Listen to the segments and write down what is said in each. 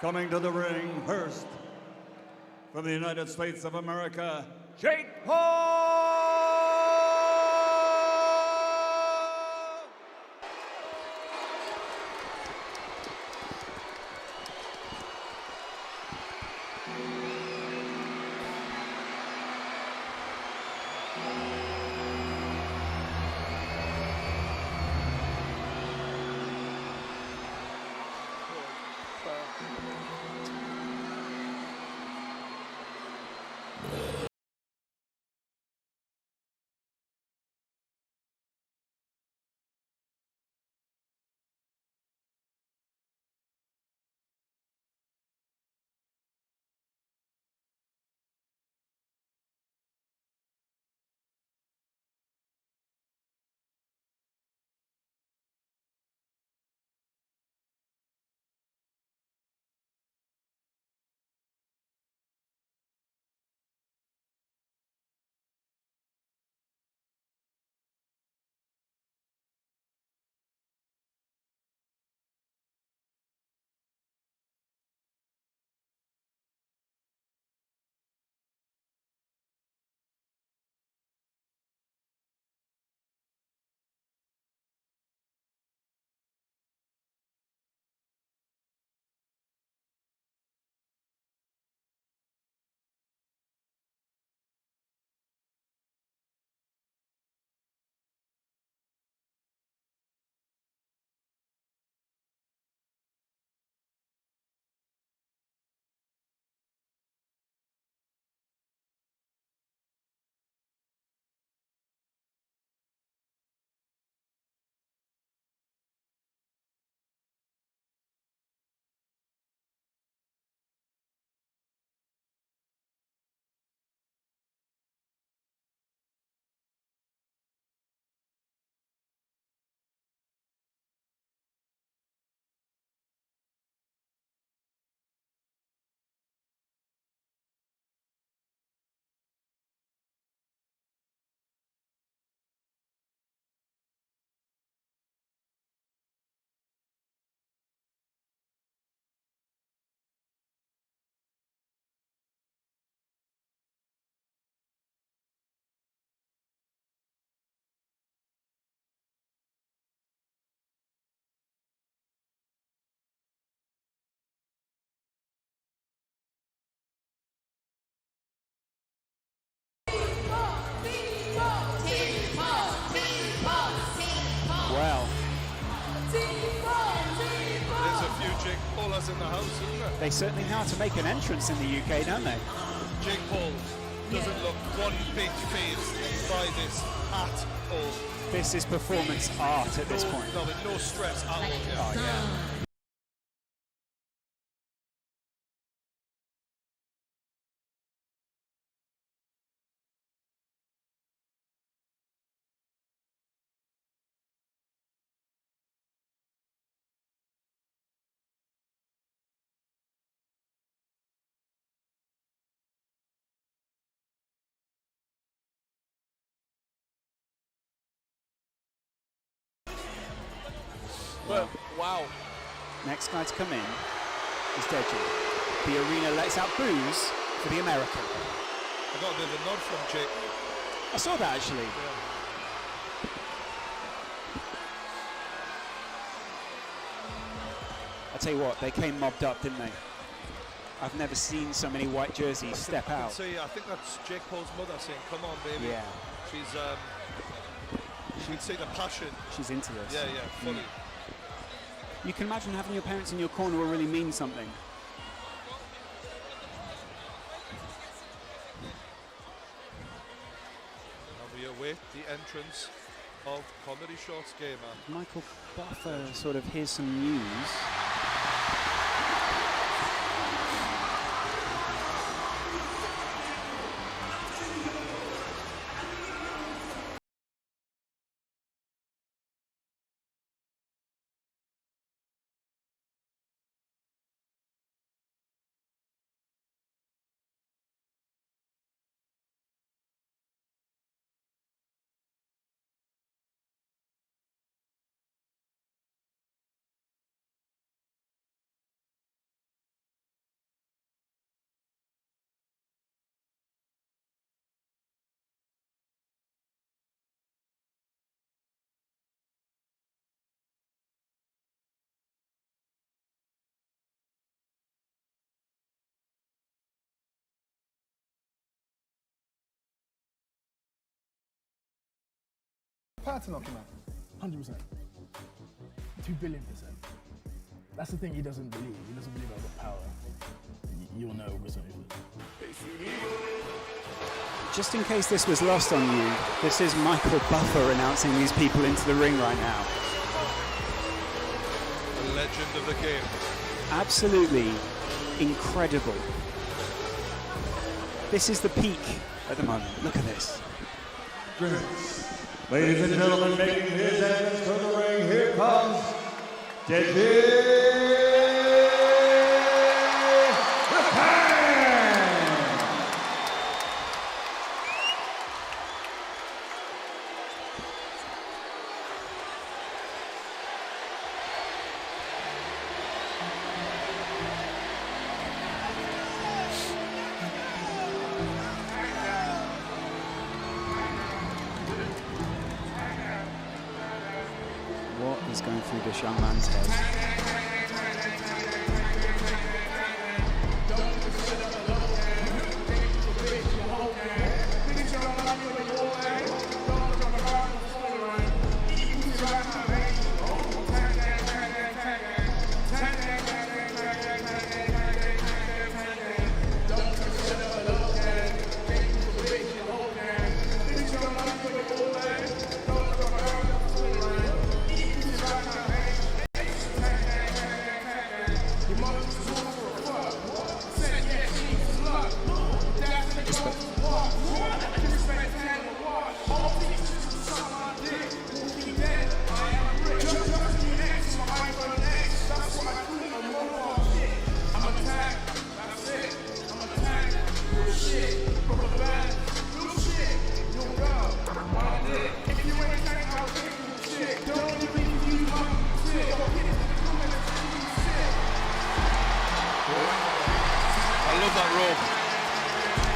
Coming to the ring first, from the United States of America, Jake Paul! Well, there's a few Jake Paulers in the house, isn't there? they certainly know how to make an entrance in the UK, don't they? Jake Paul doesn't look one bit phased by this at all. This is performance art at this point. No, no stress at all. Oh, yeah. Well, wow. Next guy to come in is Deji. The arena lets out boos for the American. I got a bit of a nod from Jake. I saw that actually. Yeah. I tell you what, they came mobbed up, didn't they? I've never seen so many white jerseys step out. I think that's Jake Paul's mother saying, "Come on, baby." Yeah. She can see the passion. She's into this. Yeah, fully. You can imagine having your parents in your corner will really mean something. And we await the entrance of Comedy Shorts Gamer. Michael Buffer sort of hears some news. power to knock him out. 100%. 2 billion%. That's the thing he doesn't believe. He doesn't believe I've got power. You'll know recently. Just in case this was lost on you, this is Michael Buffer announcing these people into the ring right now. The legend of the game. Absolutely incredible. This is the peak at the moment. Look at this. Ladies and gentlemen, making his entrance to the ring, here comes Deji. What is going through this young man's head?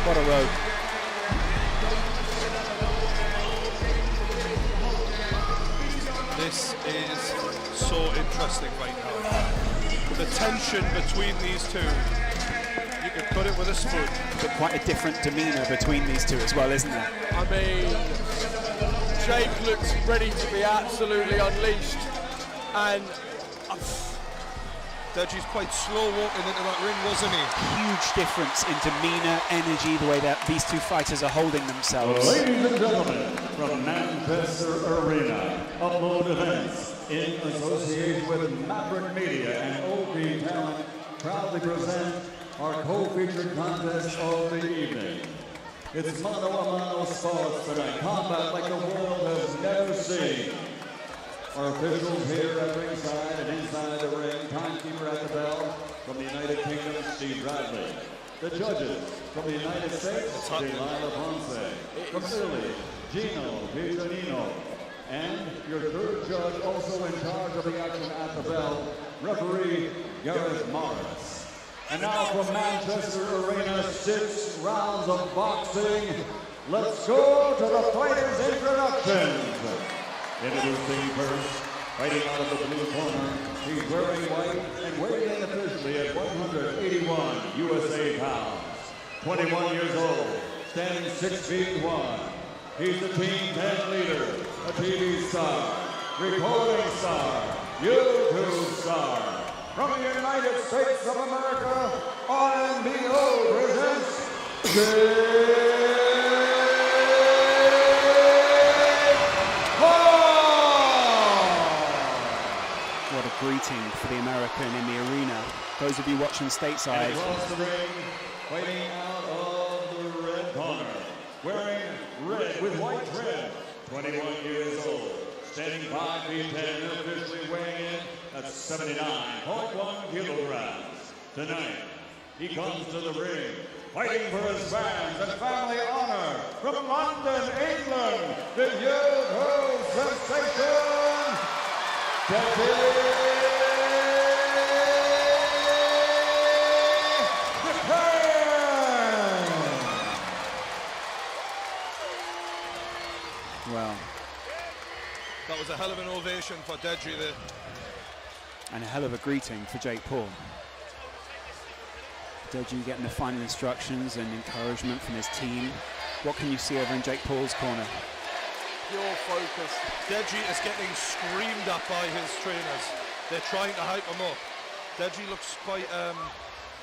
What a road. This is so interesting right now. The tension between these two, you could put it with a spoon. But quite a different demeanour between these two as well, isn't there? I mean, Jake looks ready to be absolutely unleashed, and Deji's quite slow walking into that ring, wasn't he? Huge difference in demeanour, energy, the way that these two fighters are holding themselves. Ladies and gentlemen, from Manchester Arena, Upload Events, in association with Maverick Media and OP Talent, proudly present our co-featured contest of the evening. It's mano-a-mano sports tonight, combat like the world has never seen. Our officials here at ringside and inside the ring, timekeeper at the bell from the United Kingdom, Steve Bradley. The judges from the United States, Delilah Ponce. From Italy, Gino Vitorino. And your third judge, also in charge of the action at the bell, referee Gareth Morris. And now from Manchester Arena, 6 rounds of boxing. Let's go to the fighters' introductions. Introducing first, fighting out of the blue corner, he's wearing white and weighing officially at 181 USA pounds. 21 years old, standing 6 feet 1. He's the Team 10 leader, a TV star, recording star, YouTube star. From the United States of America, RNBO presents What a greeting for the American in the arena. Those of you watching stateside. And across the ring, fighting out of the red corner, wearing red with white trim, 21 years old, standing 5 feet 10, officially weighing in at 79.1 kilograms. Tonight, he comes to the ring, fighting for his fans and family honor, from London, England, the youth sensation, Deji. Well, That was a hell of an ovation for Deji there. and a hell of a greeting for Jake Paul. Deji getting the final instructions and encouragement from his team. What can you see over in Jake Paul's corner? pure focus. Deji is getting screamed at by his trainers. They're trying to hype him up. Deji looks quite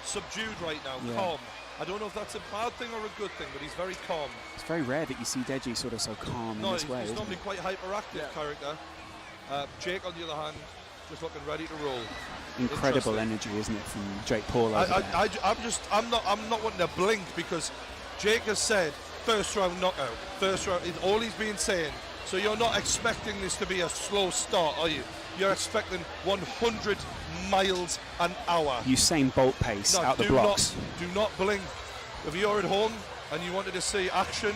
subdued right now, calm. I don't know if that's a bad thing or a good thing, but he's very calm. It's very rare that you see Deji sort of so calm in this way. He's isn't normally he? quite hyperactive character. Jake, on the other hand, just looking ready to roll. Incredible energy, isn't it, from Jake Paul? I'm not wanting to blink because Jake has said first round knockout. First round is all he's been saying. So you're not expecting this to be a slow start, are you? You're expecting 100 miles an hour. Usain Bolt pace out the blocks. Do not blink. If you're at home and you wanted to see action,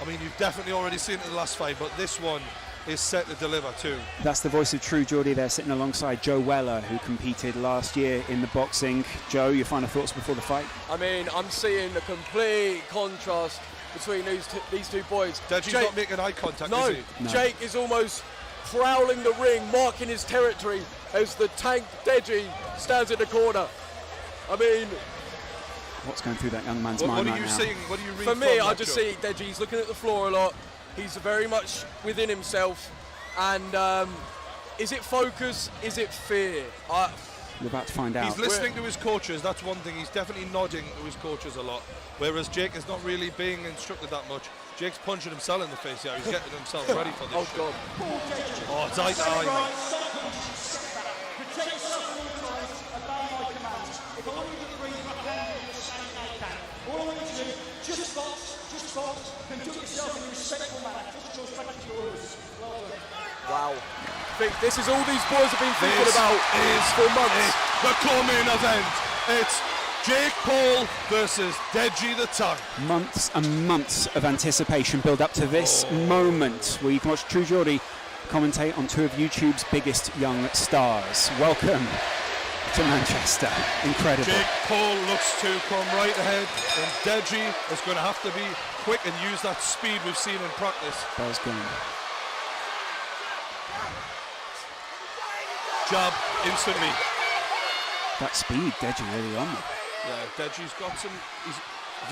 I mean, you've definitely already seen it in the last fight, but this one is set to deliver too. That's the voice of True Geordie there, sitting alongside Joe Weller, who competed last year in the boxing. Joe, your final thoughts before the fight? I mean, I'm seeing a complete contrast between these two boys. Deji's not making eye contact, no, is he? No, Jake is almost prowling the ring, marking his territory as the tank Deji stands in the corner. I mean, what's going through that young man's mind right now? What are you seeing? What do you read? For me, I just see Deji's looking at the floor a lot. He's very much within himself. And is it focus? Is it fear? We're about to find out. He's listening to his coaches, that's one thing. He's definitely nodding to his coaches a lot. Whereas Jake is not really being instructed that much. Jake's punching himself in the face here. He's getting himself ready for this. Oh, God. Oh, it's eye to eye. Wow. This is all these boys have been thinking about for months. The co-main event. It's Jake Paul versus Deji the Tank. Months and months of anticipation build up to this moment where you can watch True Geordie commentate on two of YouTube's biggest young stars. Welcome to Manchester. Incredible. Jake Paul looks to come right ahead, and Deji is going to have to be quick and use that speed we've seen in practice. Bell's going. Jab instantly. That speed, Deji really on. Yeah, Deji's got some.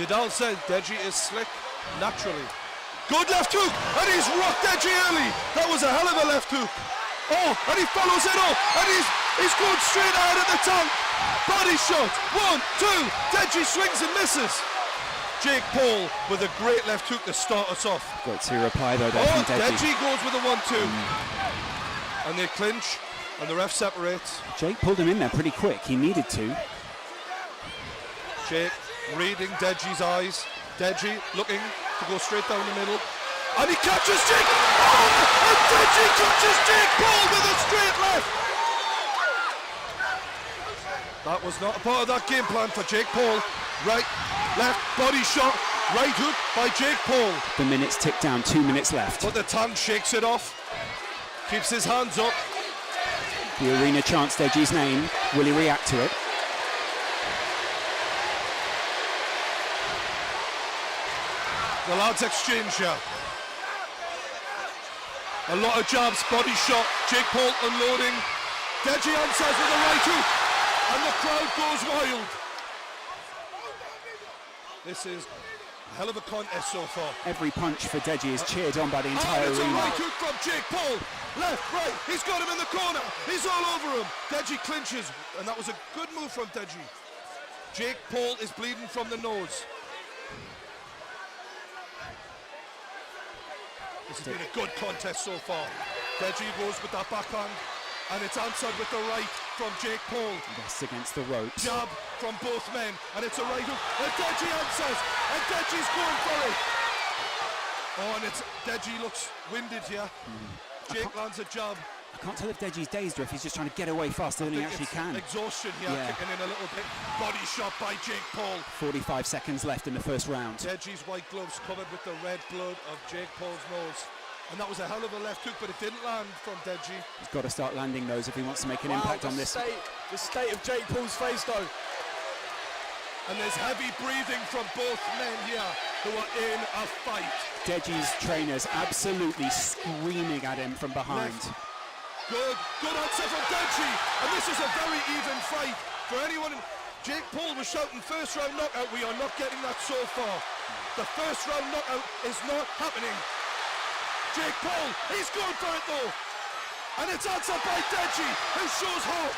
Vidal said Deji is slick naturally. Good left hook, and he's rocked Deji early. That was a hell of a left hook. Oh, and he follows it up, and he's going straight out at the tongue. Body shot. 1, 2. Deji swings and misses. Jake Paul with a great left hook to start us off. Great to reply though there Oh, from Deji. Deji goes with a 1-2. And they clinch, and the ref separates. Jake pulled him in there pretty quick. He needed to. Jake reading Deji's eyes. Deji looking to go straight down the middle. And he catches Jake. Oh! And Deji catches Jake Paul with a straight left. That was not a part of that game plan for Jake Paul. Right, left, body shot, right hook by Jake Paul. The minutes tick down, 2 minutes left. But the Tank shakes it off. Keeps his hands up. The arena chants Deji's name. Will he react to it? The lads exchange here. A lot of jabs, body shot. Jake Paul unloading. Deji answers with a right hook. And the crowd goes wild. This is a hell of a contest so far. Every punch for Deji is cheered on by the entire It's a arena. right hook from Jake Paul. Left, right. He's got him in the corner. He's all over him. Deji clinches. And that was a good move from Deji. Jake Paul is bleeding from the nose. This has been a good contest so far. Deji goes with that backhand, and it's answered with the right from Jake Paul. That's against the ropes. Jab from both men, and it's a right hook, and Deji answers, and Deji's going for it. Oh, and Deji looks winded here. Jake lands a jab. I can't tell if Deji's dazed or if he's just trying to get away faster than he actually can. Exhaustion here, Yeah. kicking in a little bit. Body shot by Jake Paul. 45 seconds left in the first round. Deji's white gloves covered with the red blood of Jake Paul's nose. And that was a hell of a left hook, but it didn't land from Deji. He's got to start landing those if he wants to make an impact on this. The state of Jake Paul's face, though. And there's heavy breathing from both men here who are in a fight. Deji's trainers absolutely screaming at him from behind. Good answer from Deji. And this is a very even fight. For anyone, Jake Paul was shouting first round knockout. We are not getting that so far. The first round knockout is not happening. Jake Paul, he's going for it though. And it's answered by Deji, who shows heart.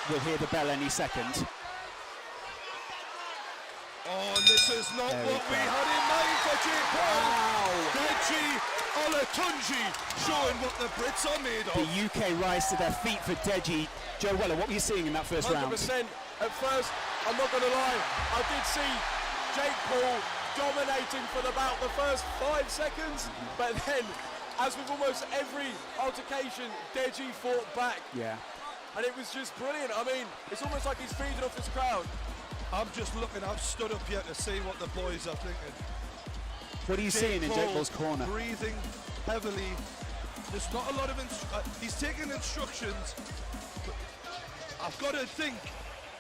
We'll hear the bell any second. Oh, and this is not There what we we go. had in mind for Jake Paul. Wow. Deji Olatunji showing what the Brits are made of. The UK rise to their feet for Deji. Joe Weller, what were you seeing in that first 100%. round? At first, I'm not going to lie, I did see Jake Paul dominating for about the first 5 seconds, but then, as with almost every altercation, Deji fought back, Yeah. and it was just brilliant. I mean, it's almost like he's feeding off this crowd. I'm just looking, I've stood up here to see what the boys are thinking. What are you seeing in Jake Paul's corner? Breathing heavily. There's not a lot of he's taking instructions. But I've got to think,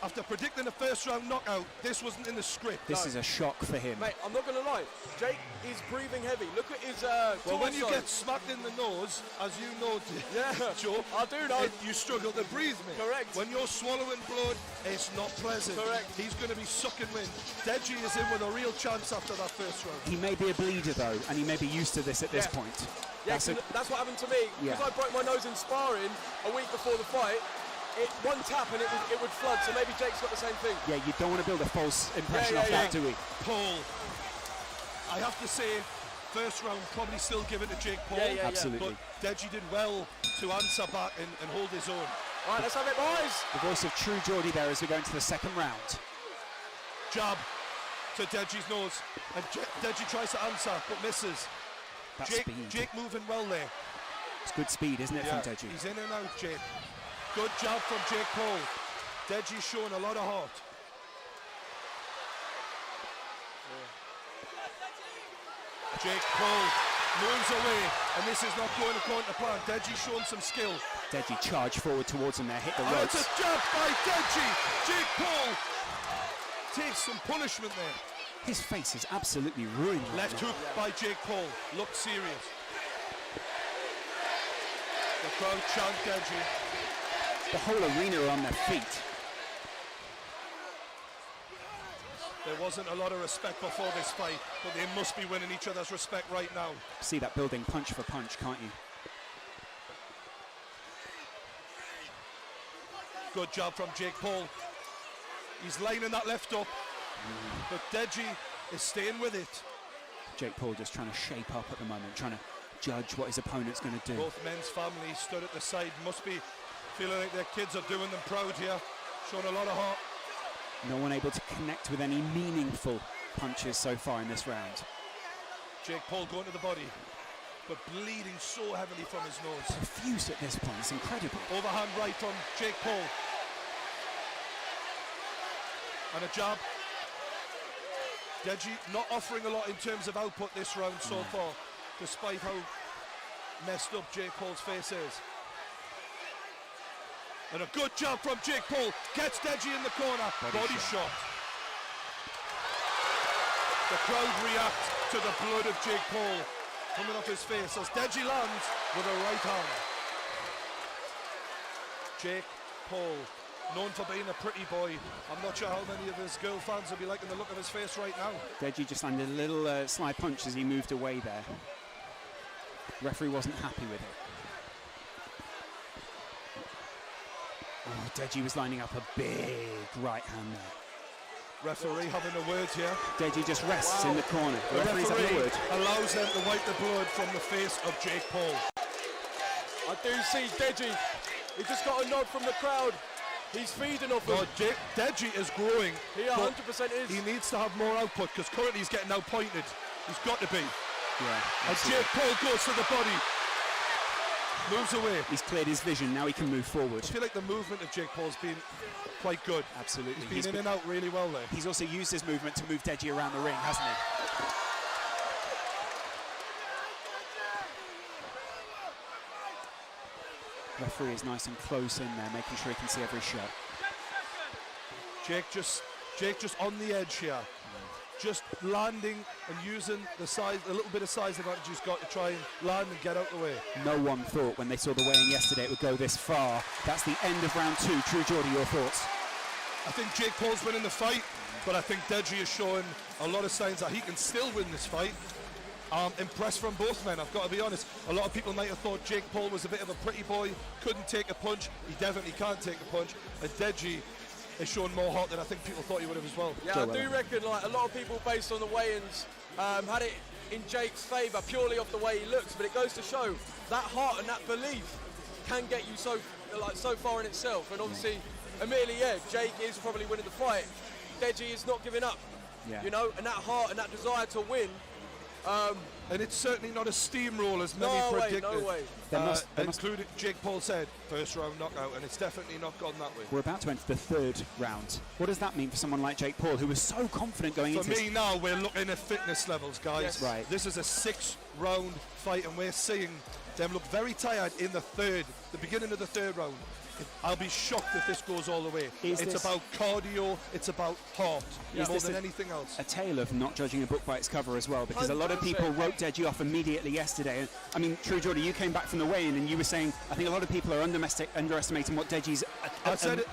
after predicting the first round knockout, this wasn't in the script. This is a shock for him. Mate, I'm not going to lie, Jake is breathing heavy. Look at his Well, when you torso. get smacked in the nose, as you know, Yeah, Joe, I do know. you struggle to breathe, mate. Correct. When you're swallowing blood, it's not pleasant. Correct. He's going to be sucking wind. Deji is in with a real chance after that first round. He may be a bleeder though, and he may be used to this at this Yeah. point. Yeah, That's a- that's what happened to me. Yeah. Because I broke my nose in sparring a week before the fight. One tap and it would flood. So maybe Jake's got the same thing. yeah, you don't want to build a false impression Yeah, off yeah, that, do we? Paul, I have to say, first round probably still give it to Jake Paul. Yeah, yeah, yeah. Absolutely. But Deji did well to answer back and hold his own. All right, let's have it, boys. The voice of true Geordie there as we go into the second round. Jab to Deji's nose, and Deji tries to answer but misses. That Jake, speed. Jake moving well there. It's good speed, isn't it, from Deji? He's in and out, Jake. Good job from Jake Paul. Deji's showing a lot of heart. Jake Paul moves away, and this is not going according to plan. Deji's showing some skill. Deji charged forward towards him there, hit the And it's ropes. a jab by Deji. Jake Paul takes some punishment there. His face is absolutely ruined. right Left now. hook by Jake Paul. Looked serious. The crowd chant Deji. The whole arena are on their feet. There wasn't a lot of respect before this fight, but they must be winning each other's respect right now. See that building punch for punch, can't you? Good job from Jake Paul. He's lining that left up, but Deji is staying with it. Jake Paul just trying to shape up at the moment, trying to judge what his opponent's going to do. Both men's families stood at the side, must be feeling like their kids are doing them proud here, showing a lot of heart. No one able to connect with any meaningful punches so far in this round. Jake Paul going to the body, but bleeding so heavily from his nose. Profuse at this point, it's incredible. Overhand right from Jake Paul. And a jab. Deji not offering a lot in terms of output this round so far, despite how messed up Jake Paul's face is. And a good jab from Jake Paul. Gets Deji in the corner. Body shot. The crowd react to the blood of Jake Paul coming off his face as Deji lands with a right hand. Jake Paul, known for being a pretty boy. I'm not sure how many of his girl fans will be liking the look of his face right now. Deji just landed a little slide punch as he moved away there. Referee wasn't happy with it. Oh, Deji was lining up a big right hand there. Referee having the words here. Deji just rests in the corner. The The referee's having a referee word. allows them to wipe the blood from the face of Jake Paul. I do see Deji. He just got a nod from the crowd. He's feeding off No, him. Deji is growing. He but 100% is. He needs to have more output because currently he's getting outpointed. He's got to be. Yeah, And Jake Paul goes to the body. Moves away. he's cleared his vision. Now he can move forward. I feel like the movement of Jake Paul's been quite good. Absolutely. He's been in and out really well there. He's also used his movement to move Deji around the ring, hasn't he? Referee is nice and close in there, making sure he can see every shot. Jake just on the edge here. Just landing and using the size, a little bit of size advantage he's got to try and land and get out the way. No one thought when they saw the weigh-in yesterday it would go this far. That's the end of round two. True Geordie, your thoughts? I think Jake Paul's winning the fight, but I think Deji is showing a lot of signs that he can still win this fight. Impressed from both men, I've got to be honest. A lot of people might have thought Jake Paul was a bit of a pretty boy, couldn't take a punch. He definitely can't take a punch. And Deji has shown more heart than I think people thought he would have as well. Yeah, I do reckon like a lot of people based on the weigh-ins had it in Jake's favour purely off the way he looks, but it goes to show that heart and that belief can get you so far in itself. And obviously, admittedly, yeah, Jake is probably winning the fight. Deji is not giving up, you know, and that heart and that desire to win. And it's certainly not a steamroll as many predicted. No way. Including Jake Paul said, first round knockout, and it's definitely not gone that way. We're about to enter the third round. What does that mean for someone like Jake Paul, who was so confident going into For me now, we're looking at fitness levels, guys. Yes. Right. This is a 6-round fight, and we're seeing them look very tired in the beginning of the third round. I'll be shocked if this goes all the way. It's about cardio, it's about heart, more than anything else. A tale of not judging a book by its cover as well, because a lot of people wrote Deji off immediately yesterday. I mean, True Jordy, you came back from the weigh-in and you were saying, I think a lot of people are underestimating what Deji's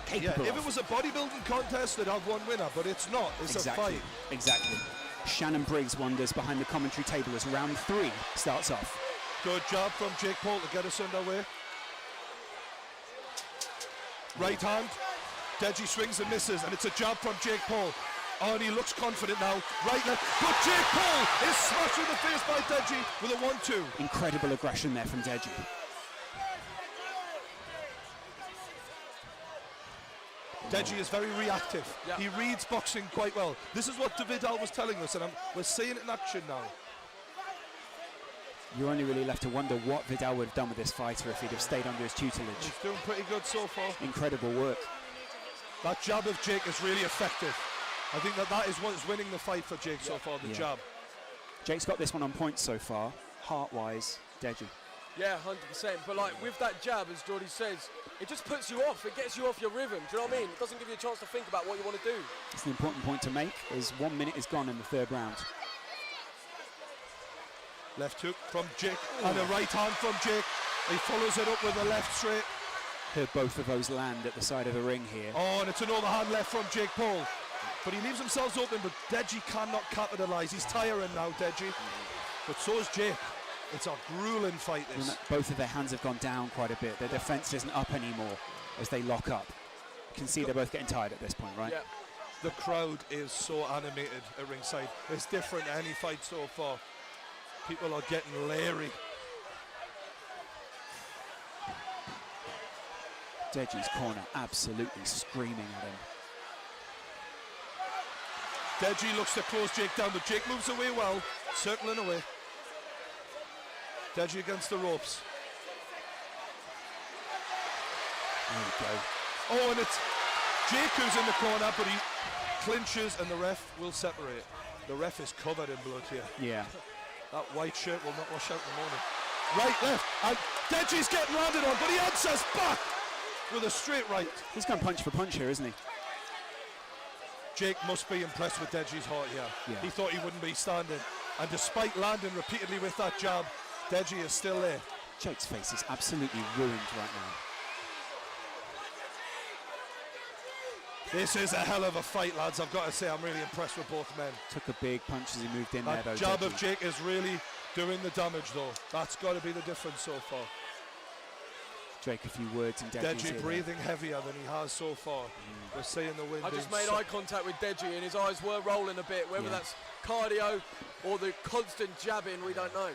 capable of. If it was a bodybuilding contest, they'd have one winner, but it's not. It's a fight. Exactly. Shannon Briggs wanders behind the commentary table as round 3 starts off. Good job from Jake Paul to get us underway. Right hand, Deji swings and misses, and it's a jab from Jake Paul. Oh, and he looks confident now. Right left, but Jake Paul is smashed in the face by Deji with a 1-2. Incredible aggression there from Deji. Deji is very reactive. Yeah. He reads boxing quite well. This is what Vidal was telling us, and we're seeing it in action now. You're only really left to wonder what Vidal would have done with this fighter if he'd have stayed under his tutelage. He's doing pretty good so far. Incredible work. That jab of Jake is really effective. I think that is what's winning the fight for Jake so far, the jab. Jake's got this one on points so far, heart-wise, Deji. Yeah, 100%. But like with that jab, as Jordy says, it just puts you off. It gets you off your rhythm. Do you know what I mean? It doesn't give you a chance to think about what you want to do. It's an important point to make, as 1 minute is gone in the third round. Left hook from Jake and a right hand from Jake. He follows it up with a left straight. Heard both of those land at the side of the ring here. Oh, and it's an overhand left from Jake Paul. But he leaves himself open, but Deji cannot capitalise. He's tiring now, Deji. But so is Jake. It's a grueling fight, this. Both of their hands have gone down quite a bit. Their defence isn't up anymore as they lock up. You can see they're both getting tired at this point, right? Yeah. The crowd is so animated at ringside. It's different to any fight so far. People are getting leery. Deji's corner absolutely screaming at him. Deji looks to close Jake down, but Jake moves away well, circling away. Deji against the ropes. There we go. Oh, and it's Jake who's in the corner, but he clinches and the ref will separate. The ref is covered in blood here. Yeah. That white shirt will not wash out in the morning. Right, left, and Deji's getting landed on, but he answers back with a straight right. He's going punch for punch here, isn't he? Jake must be impressed with Deji's heart here. Yeah. He thought he wouldn't be standing. And despite landing repeatedly with that jab, Deji is still there. Jake's face is absolutely ruined right now. This is a hell of a fight, lads. I've got to say, I'm really impressed with both men. Took a big punch as he moved in there, That though. jab Deji. of Jake is really doing the damage, though. That's got to be the difference so far. Drake, a few words in Deji's Deji ear breathing heavier than he has so far. We're seeing the wind. I just being made eye contact with Deji and his eyes were rolling a bit. Whether that's cardio or the constant jabbing, we don't know.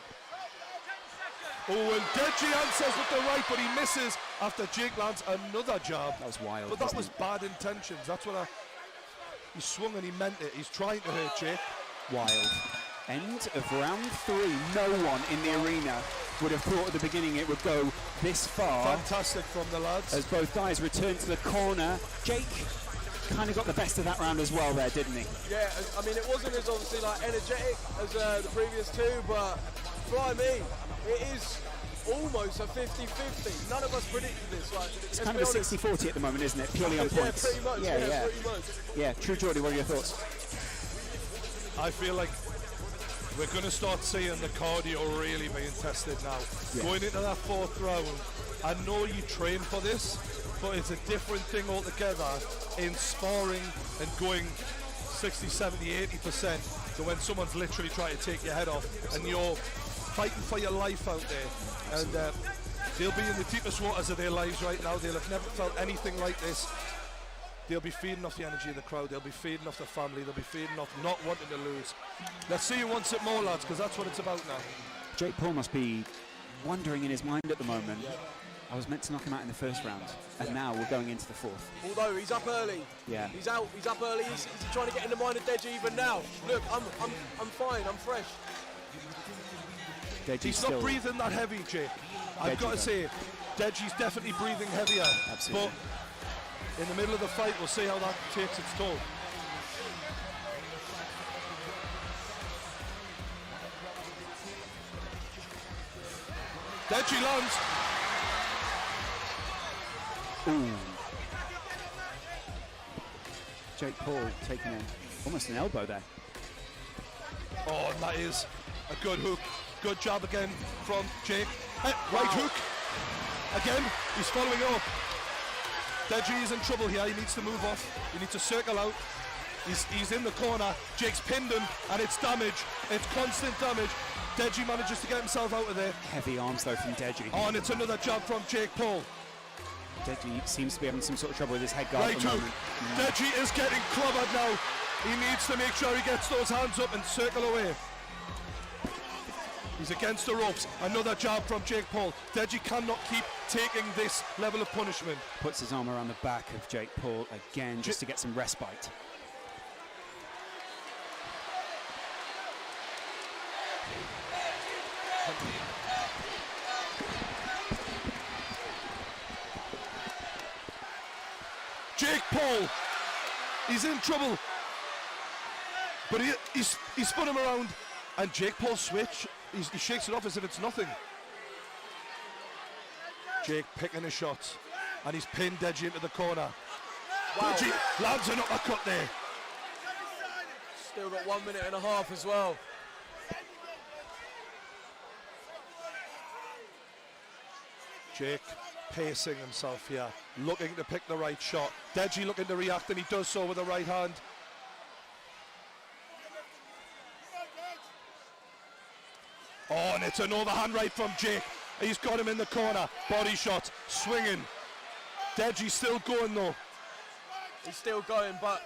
Oh, and Deji answers with the right, but he misses after Jake lands another jab. That was wild. But that wasn't was it? bad intentions. That's what he swung and he meant it. He's trying to hurt Jake. Wild. End of round 3. No one in the arena would have thought at the beginning it would go this far. Fantastic from the lads. As both guys return to the corner. Jake kind of got the best of that round as well there, didn't he? Yeah, I mean, it wasn't as obviously like energetic as the previous two, but fly me, it is almost a 50-50. None of us predicted this. Like, It's kind of a 60-40 at the moment, isn't it? Purely on points. Yeah, pretty much. Yeah, pretty much. Yeah, True Jordy, what are your thoughts? I feel like we're going to start seeing the cardio really being tested now. Yeah. Going into that fourth round, I know you train for this, but it's a different thing altogether in sparring and going 60, 70, 80%. So when someone's literally trying to take your head off and you're fighting for your life out there, and they'll be in the deepest waters of their lives right now. They'll have never felt anything like this. They'll be feeding off the energy of the crowd. They'll be feeding off the family. They'll be feeding off not wanting to lose. Let's see who wants it more, lads, because that's what it's about now. Jake Paul must be wondering in his mind at the moment. I was meant to knock him out in the first round, and now we're going into the fourth. Although he's up early. Yeah. He's up early. He's trying to get in the mind of Deji even now. Look, I'm fine. I'm fresh. He's not breathing that heavy, Jake. I've got to say, Deji's definitely breathing heavier. Absolutely. But in the middle of the fight, we'll see how that takes its toll. Deji lands. Ooh. Jake Paul taking almost an elbow there. Oh, and that is a good hook. Good job again from Jake. Right hook. Again, he's following up. Deji is in trouble here. He needs to move off. He needs to circle out. He's in the corner. Jake's pinned him, and it's damage. It's constant damage. Deji manages to get himself out of there. Heavy arms though from Deji. Oh, and it's another jab from Jake Paul. Deji seems to be having some sort of trouble with his head guard Right at the hook. moment. Deji is getting clobbered now. He needs to make sure he gets those hands up and circle away. He's against the ropes. Another jab from Jake Paul. Deji cannot keep taking this level of punishment. Puts his arm around the back of Jake Paul again just to get some respite. Jake Paul, he's in trouble, but he's spun him around, and Jake Paul switch. He shakes it off as if it's nothing. Jake picking his shots, and he's pinned Deji into the corner. Wow. Deji lands an uppercut there. Still got 1 minute and a half as well. Jake pacing himself here, looking to pick the right shot. Deji looking to react, and he does so with the right hand. Oh, and it's an overhand right from Jake. He's got him in the corner. Body shot, swinging. Deji's still going though. He's still going, but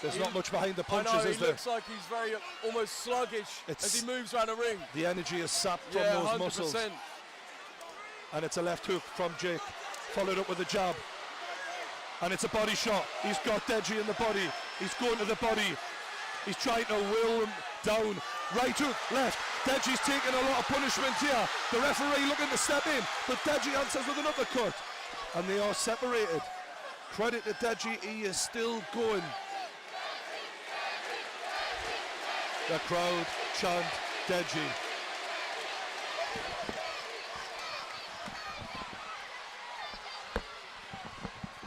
there's not much behind the punches, I know, is there? He looks like he's very almost sluggish as he moves around the ring. The energy is sapped from Yeah, those 100%. muscles. And it's a left hook from Jake, followed up with a jab. And it's a body shot. He's got Deji in the body. He's going to the body. He's trying to will him down. Right hook, left. Deji's taking a lot of punishment here. The referee looking to step in, but Deji answers with an uppercut. And they are separated. Credit to Deji, he is still going. The crowd chant Deji.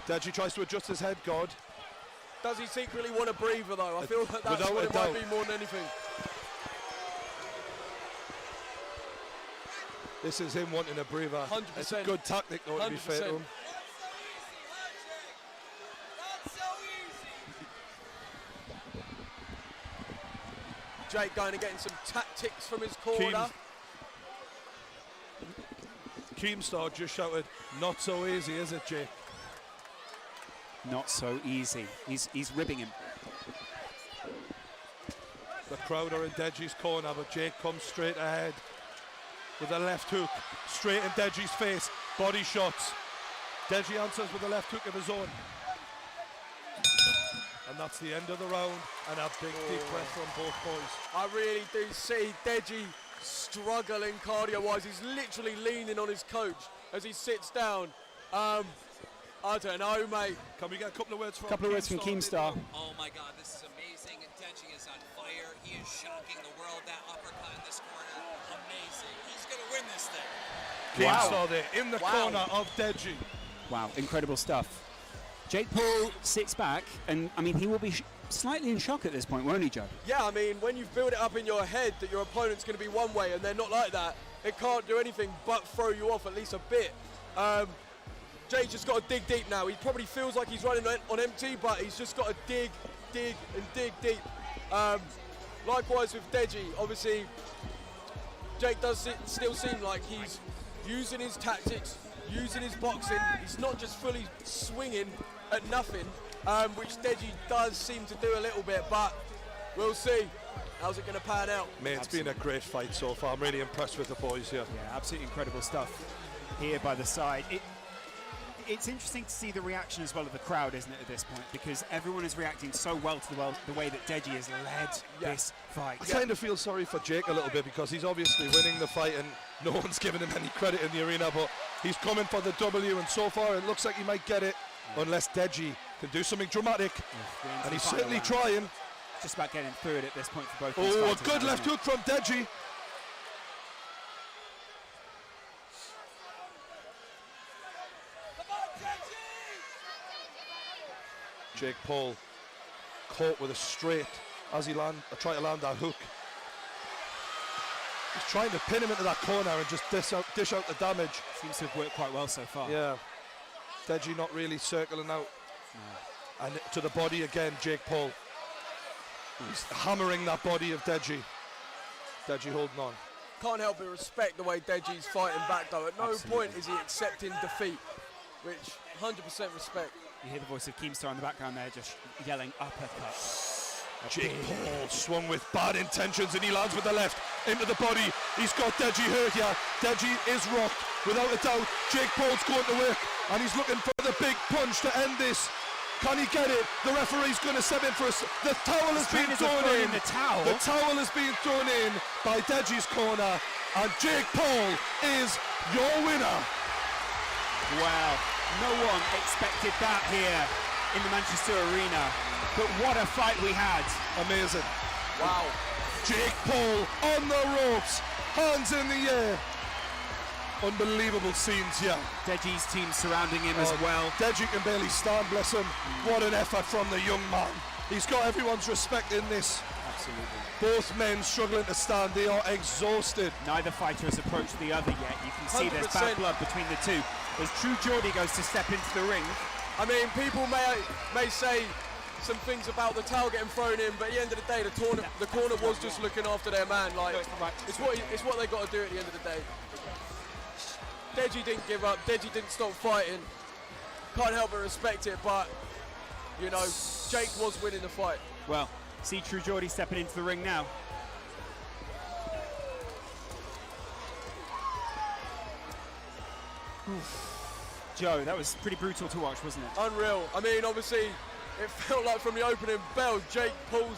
Deji tries to adjust his head guard. Does he secretly want a breather though? I feel that that's Without what a it doubt. might be more than anything. This is him wanting a breather. 100%. It's a good tactic though, to be fair to him. Jake going and getting some tactics from his corner. Keemstar just shouted, "Not so easy, is it, Jake?" Not so easy. He's ribbing him. The crowd are in Deji's corner, but Jake comes straight ahead with a left hook, straight in Deji's face. Body shots. Deji answers with a left hook of his own. And that's the end of the round, and a big deep breath from both boys. I really do see Deji struggling cardio-wise. He's literally leaning on his coach as he sits down. I don't know, mate. Can we get a couple of words from Keemstar? Oh my God, this is amazing. Deji is on fire. He is shocking the world. That uppercut in this corner, amazing. He's gonna win this thing. Keemstar there in the corner of Deji. Wow, incredible stuff. Jake Paul sits back, and I mean, he will be slightly in shock at this point, won't he, Joe? Yeah, I mean, when you've built it up in your head that your opponent's going to be one way and they're not like that, it can't do anything but throw you off at least a bit. Jake just got to dig deep now. He probably feels like he's running on empty, but he's just got to dig dig and dig deep. Likewise with Deji, obviously, Jake does still seem like he's using his tactics, using his boxing. He's not just fully swinging at nothing, which Deji does seem to do a little bit, but we'll see. How's it going to pan out? Mate, it's been a great fight so far. I'm really impressed with the boys here. Yeah, absolutely incredible stuff here by the side. It's interesting to see the reaction as well of the crowd, isn't it, at this point? Because everyone is reacting so well to the way that Deji has led this fight. I kind of feel sorry for Jake a little bit because he's obviously winning the fight and no one's giving him any credit in the arena, but he's coming for the W, and so far it looks like he might get it, unless Deji can do something dramatic. And he's certainly trying. Just about getting through it at this point for both these Oh, a fighters, good left hook from Deji. Jake Paul caught with a straight as he tried to land that hook. He's trying to pin him into that corner and just dish out the damage. Seems to have worked quite well so far. Yeah. Deji not really circling out. No. And to the body again, Jake Paul. He's hammering that body of Deji. Deji holding on. Can't help but respect the way Deji's fighting back, though. At no point is he accepting defeat, which 100% respect. You hear the voice of Keemstar in the background there, just yelling uppercut. Jake Paul swung with bad intentions and he lands with the left into the body. He's got Deji hurt here. Deji is rocked, without a doubt. Jake Paul's going to work and he's looking for the big punch to end this. Can he get it? The referee's going to step in for us. The towel has been thrown in. The towel has been thrown in by Deji's corner, and Jake Paul is your winner. Wow, no one expected that here in the Manchester Arena. But what a fight we had. Amazing. Wow. Jake Paul on the ropes, hands in the air. Unbelievable scenes here. Deji's team surrounding him as well. Deji can barely stand, bless him. What an effort from the young man. He's got everyone's respect in this. Absolutely. Both men struggling to stand. They are exhausted. Neither fighter has approached the other yet. You can see there's 100%. bad blood between the two. As True Geordie goes to step into the ring. I mean, people may say some things about the towel getting thrown in, but at the end of the day, the corner was just looking after their man. Like, it's what they got to do at the end of the day. Deji didn't give up. Deji didn't stop fighting. Can't help but respect it, but you know, Jake was winning the fight. Well, see True Geordie stepping into the ring now. Joe, that was pretty brutal to watch, wasn't it? Unreal. I mean, obviously, it felt like from the opening bell, Jake Paul's